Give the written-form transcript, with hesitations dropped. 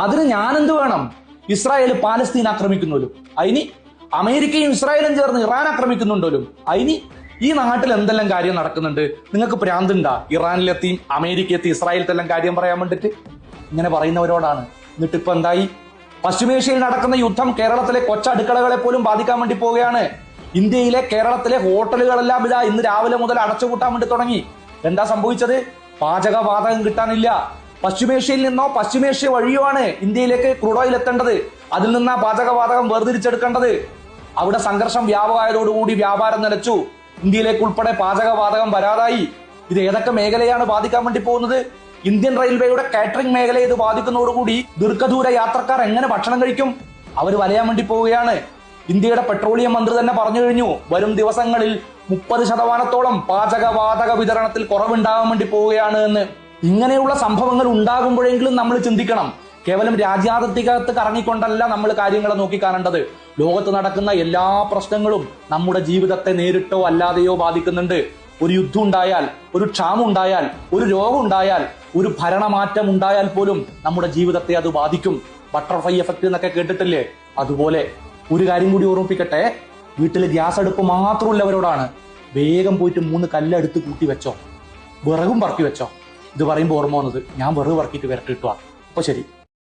അതിന് ഞാനെന്ത് വേണം? ഇസ്രായേൽ പാലസ്തീൻ ആക്രമിക്കുന്നോലും അതിന്, അമേരിക്കയും ഇസ്രായേലും ചേർന്ന് ഇറാൻ ആക്രമിക്കുന്നുണ്ടോലും അതിന്. ഈ നാട്ടിൽ എന്തെല്ലാം കാര്യം നടക്കുന്നുണ്ട്? നിങ്ങൾക്ക് ഭ്രാന്തുണ്ടാ? ഇറാനിലെത്തി, അമേരിക്കയെത്തി, ഇസ്രായേലത്തെല്ലാം കാര്യം പറയാൻ വേണ്ടിട്ട് ഇങ്ങനെ പറയുന്നവരോടാണ്. എന്നിട്ട് ഇപ്പൊ എന്തായി? പശ്ചിമേഷ്യയിൽ നടക്കുന്ന യുദ്ധം കേരളത്തിലെ കൊച്ചടുക്കളകളെ പോലും ബാധിക്കാൻ വേണ്ടി പോവുകയാണ്. ഇന്ത്യയിലെ കേരളത്തിലെ ഹോട്ടലുകളെല്ലാം ഇതാ ഇന്ന് രാവിലെ മുതൽ അടച്ചുപൂട്ടാൻ വേണ്ടി തുടങ്ങി. എന്താ സംഭവിച്ചത്? പാചകവാതകം കിട്ടാനില്ല. പശ്ചിമേഷ്യയിൽ നിന്നോ പശ്ചിമേഷ്യ വഴിയോ ആണ് ഇന്ത്യയിലേക്ക് ക്രൂഡ് ഓയിൽ എത്തേണ്ടത്. അതിൽ നിന്നാ പാചകവാതകം വേർതിരിച്ചെടുക്കേണ്ടത്. അവിടെ സംഘർഷം വ്യാപകമായതോടുകൂടി വ്യാപാരം നിലച്ചു. ഇന്ത്യയിലേക്ക് ഉൾപ്പെടെ പാചകവാതകം വരാതായി. ഇത് ഏതൊക്കെ മേഖലയാണ് ബാധിക്കാൻ വേണ്ടി പോകുന്നത്? ഇന്ത്യൻ റെയിൽവേയുടെ കാറ്ററിംഗ് മേഖലയെ ഇത് ബാധിക്കുന്നതോടുകൂടി ദീർഘദൂര യാത്രക്കാർ എങ്ങനെ ഭക്ഷണം കഴിക്കും? അവർ വലയാൻ വേണ്ടി പോവുകയാണ്. ഇന്ത്യയുടെ പെട്രോളിയം മന്ത്രി തന്നെ പറഞ്ഞു കഴിഞ്ഞു, വരും ദിവസങ്ങളിൽ 30% പാചകവാതക വിതരണത്തിൽ കുറവുണ്ടാകാൻ വേണ്ടി പോവുകയാണ് എന്ന്. ഇങ്ങനെയുള്ള സംഭവങ്ങൾ ഉണ്ടാകുമ്പോഴെങ്കിലും നമ്മൾ ചിന്തിക്കണം. കേവലം രാജ്യാതിർത്തിക്കകത്ത് കറങ്ങിക്കൊണ്ടല്ല നമ്മൾ കാര്യങ്ങളെ നോക്കിക്കാണേണ്ടത്. ലോകത്ത് നടക്കുന്ന എല്ലാ പ്രശ്നങ്ങളും നമ്മുടെ ജീവിതത്തെ നേരിട്ടോ അല്ലാതെയോ ബാധിക്കുന്നുണ്ട്. ഒരു യുദ്ധം ഉണ്ടായാൽ, ഒരു ക്ഷാമം ഉണ്ടായാൽ, ഒരു രോഗം ഉണ്ടായാൽ, ഒരു ഭരണമാറ്റം ഉണ്ടായാൽ പോലും നമ്മുടെ ജീവിതത്തെ അത് ബാധിക്കും. ബട്ടർഫ്ലൈ എഫക്ട് എന്നൊക്കെ കേട്ടിട്ടില്ലേ? അതുപോലെ ഒരു കാര്യം കൂടി ഓർമ്മിപ്പിക്കട്ടെ. വീട്ടിൽ ഗ്യാസ് അടുപ്പ് മാത്രമുള്ളവരോടാണ്, വേഗം പോയിട്ട് 3 കല്ലെടുത്ത് കൂട്ടി വെച്ചോ, വിറകും പറക്കി വെച്ചോ. ഇത് പറയുമ്പോൾ ഓർമ്മ വന്നത്, ഞാൻ വിറക് പറക്കിയിട്ട് വരട്ടിട്ടുവാ. അപ്പൊ ശരി.